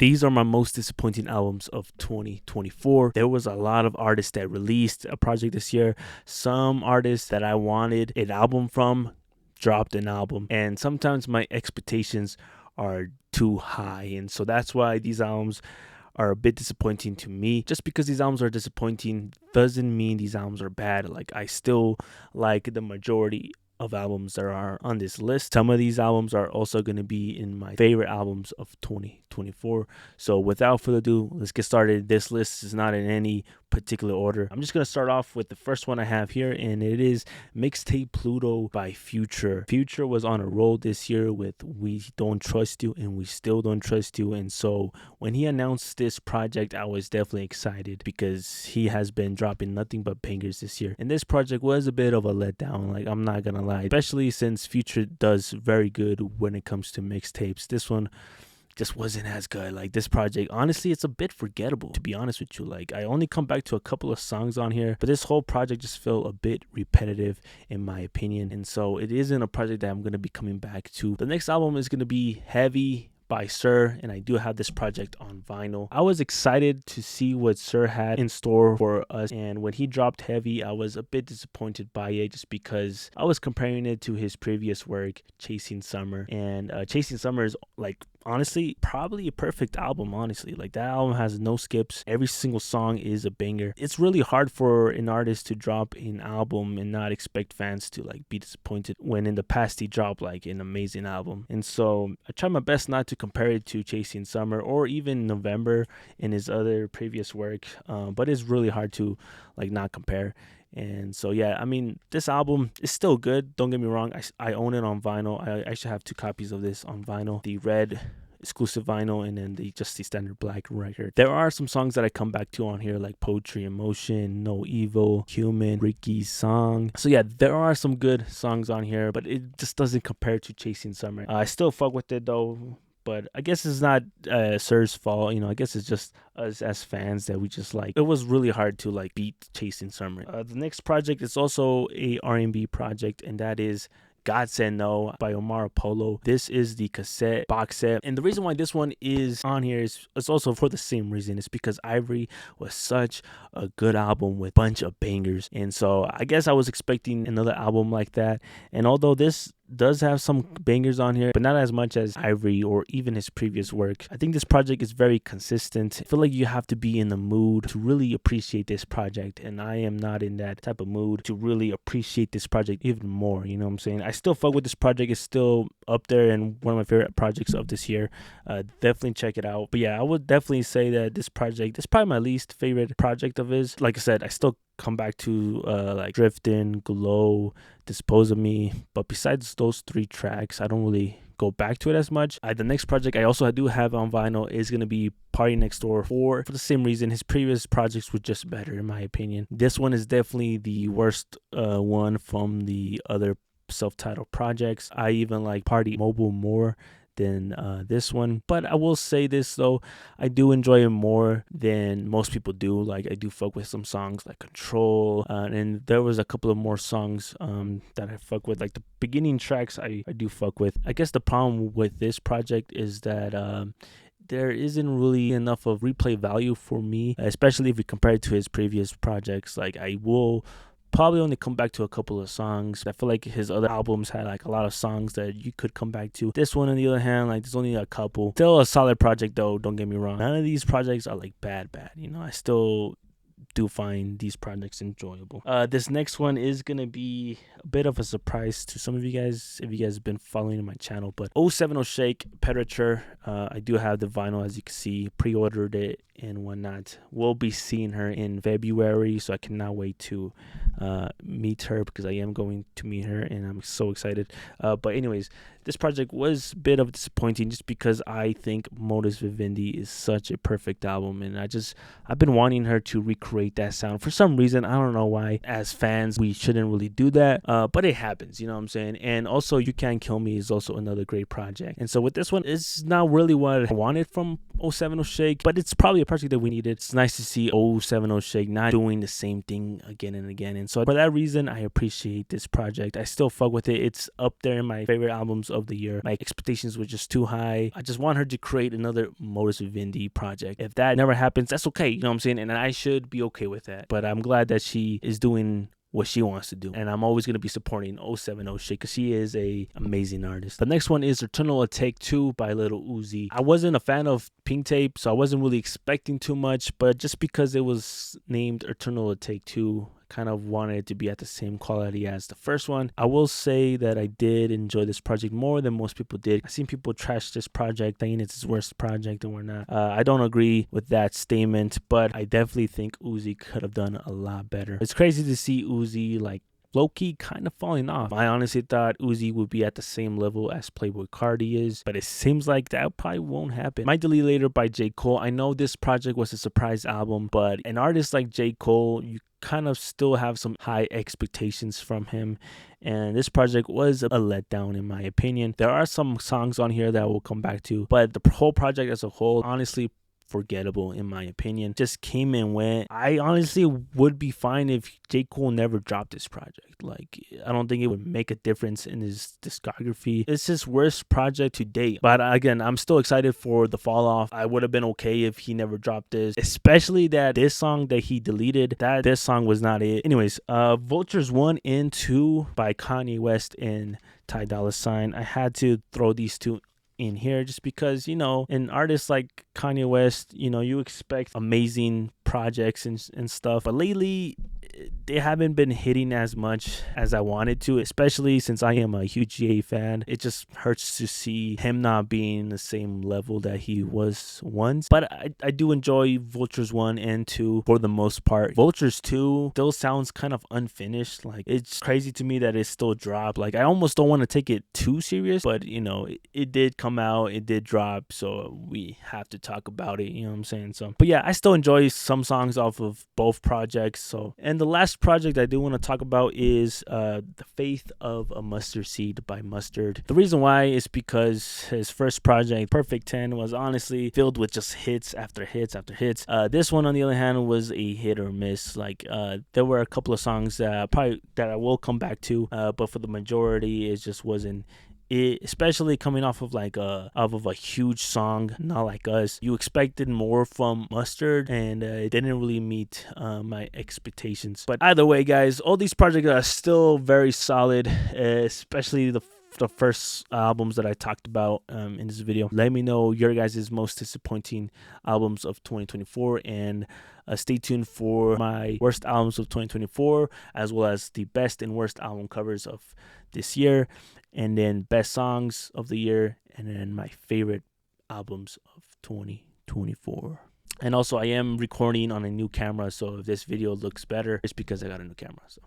These are my most disappointing albums of 2024. There was a lot of artists that released a project this year. Some artists that I wanted an album from dropped an album, and sometimes my expectations are too high, and so that's why these albums are a bit disappointing to me. Just because these albums are disappointing doesn't mean these albums are bad. Like, I still like the majority of albums that are on this list. Some of these albums are also going to be in my favorite albums of 2024. So without further ado, let's get started. This list is not in any particular order. I'm just going to start off with the first one I have here, and it is Mixtap Pluto by Future. Future was on a roll this year with We Don't Trust You and We Still Don't Trust You, and so when he announced this project, I was definitely excited because he has been dropping nothing but bangers this year, and this project was a bit of a letdown, like, I'm not gonna lie, especially since Future does very good when it comes to mixtapes. This one just wasn't as good. Like, this project, honestly, it's a bit forgettable, to be honest with you. Like, I only come back to a couple of songs on here, but this whole project just felt a bit repetitive in my opinion, and so it isn't a project that I'm going to be coming back to. The next album is going to be Heavy by Sir, and I do have this project on vinyl. I was excited to see what Sir had in store for us, and when he dropped Heavy, I was a bit disappointed by it just because I was comparing it to his previous work, Chasing Summer, and Chasing Summer is, like, honestly probably a perfect album. Honestly, like, that album has no skips. Every single song is a banger. It's really hard for an artist to drop an album and not expect fans to, like, be disappointed when in the past he dropped, like, an amazing album. And so I try my best not to compare it to Chasing Summer or even November in his other previous work, but it's really hard to, like, not compare. And so, yeah, I mean, this album is still good. Don't get me wrong. I own it on vinyl. I actually have 2 copies of this on vinyl. The red exclusive vinyl and then the standard black record. There are some songs that I come back to on here, like Poetry Emotion, No Evil, Human, Ricky's Song. So yeah, there are some good songs on here, but it just doesn't compare to Chasing Summer. I still fuck with it though, but I guess it's not Sir's fault. I guess it's just us as fans that we just, like, it was really hard to, like, beat Chasing Summer. The next project is also a R&B project, and that is God Said No by Omar Apollo. This is the cassette box set, and the reason why this one is on here is also for the same reason. It's because Ivory was such a good album with a bunch of bangers, and so I guess I was expecting another album like that. And although this does have some bangers on here, but not as much as Ivory or even his previous work, I think this project is very consistent. I feel like you have to be in the mood to really appreciate this project, and I am not in that type of mood to really appreciate this project even more. You know what I'm saying? I still fuck with this project. It's still up there and one of my favorite projects of this year. Definitely check it out. But yeah, I would definitely say that this project is probably my least favorite project of his. Like I said, I still come back to like Driftin', Glow, Dispose of Me, but besides those 3 tracks, I don't really go back to it as much. The next project I also do have on vinyl is going to be Party Next Door 4, for the same reason. His previous projects were just better in my opinion. This one is definitely the worst one from the other self-titled projects. I even like Party Mobile more than this one, but I will say this though, I do enjoy it more than most people do. Like, I do fuck with some songs like Control, and there was a couple of more songs that I fuck with, like the beginning tracks I do fuck with. I guess the problem with this project is that there isn't really enough of replay value for me, especially if we compare it to his previous projects. Like, I will probably only come back to a couple of songs. I feel like his other albums had, like, a lot of songs that you could come back to. This one, on the other hand, like, there's only a couple. Still a solid project though, don't get me wrong. None of these projects are, like, bad. I still do find these projects enjoyable. This next one is gonna be a bit of a surprise to some of you guys if you guys have been following my channel, but 070 Shake Petrature, I do have the vinyl, as you can see, pre-ordered it and whatnot. We'll be seeing her in February, so I cannot wait to meet her, because I am going to meet her and I'm so excited. But anyways, this project was a bit of disappointing just because I think Modus Vivendi is such a perfect album, and I've been wanting her to recreate that sound for some reason. I don't know why. As fans, we shouldn't really do that, but it happens, you know what I'm saying? And also, You Can't Kill Me is also another great project. And so with this one, it's not really what I wanted from 070 Shake, but it's probably a project that we needed. It's nice to see 070 Shake not doing the same thing again and again, and so for that reason, I appreciate this project. I still fuck with it. It's up there in my favorite albums albums of the year. My expectations were just too high. I just want her to create another Motorz Vindy project. If that never happens, that's okay. You know what I'm saying? And I should be okay with that. But I'm glad that she is doing what she wants to do, and I'm always going to be supporting 070 shit because she is a amazing artist. The next one is Eternal Take 2 by Lil Uzi. I wasn't a fan of Pink Tape, so I wasn't really expecting too much, but just because it was named Eternal Take 2, kind of wanted it to be at the same quality as the first one. I will say that I did enjoy this project more than most people did. I've seen people trash this project, saying it's his worst project and whatnot. I don't agree with that statement, but I definitely think Uzi could have done a lot better. It's crazy to see Uzi like low-key kind of falling off. I honestly thought Uzi would be at the same level as Playboi Carti is, but it seems like that probably won't happen. My Delete Later by J. Cole. I know this project was a surprise album, but an artist like J. Cole, you kind of still have some high expectations from him, and this project was a letdown in my opinion. There are some songs on here that we'll come back to, but the whole project as a whole, honestly, forgettable in my opinion. Just came and went. I honestly would be fine if J. Cole never dropped this project. Like, I don't think it would make a difference in his discography. It's his worst project to date. But again, I'm still excited for the fall off. I would have been okay if he never dropped this, especially that this song that he deleted, that this song was not it. Anyways, Vultures 1 and 2 by Kanye West and Ty Dolla $ign. I had to throw these two in here just because, you know, an artist like Kanye West, you know, you expect amazing projects and stuff, but lately they haven't been hitting as much as I wanted to, especially since I am a huge GA fan. It just hurts to see him not being the same level that he was once. But I do enjoy Vultures 1 and 2 for the most part. Vultures 2 still sounds kind of unfinished. Like, it's crazy to me that it still dropped. Like, I almost don't want to take it too serious, but you know, it did come out, it did drop, so we have to talk about it, you know what I'm saying? So, but yeah, I still enjoy some songs off of both projects. So, and the last project I do want to talk about is The Faith of a Mustard Seed by Mustard. The reason why is because his first project, Perfect 10, was honestly filled with just hits after hits after hits. This one, on the other hand, was a hit or miss. Like, there were a couple of songs that I will come back to, but for the majority, it just wasn't it, especially coming off of a huge song, Not Like Us. You expected more from Mustard, and it didn't really meet my expectations. But either way, guys, all these projects are still very solid, especially the first albums that I talked about in this video. Let me know your guys' most disappointing albums of 2024, and stay tuned for my worst albums of 2024, as well as the best and worst album covers of this year, and then best songs of the year, and then my favorite albums of 2024. And also, I am recording on a new camera, so if this video looks better, it's because I got a new camera. So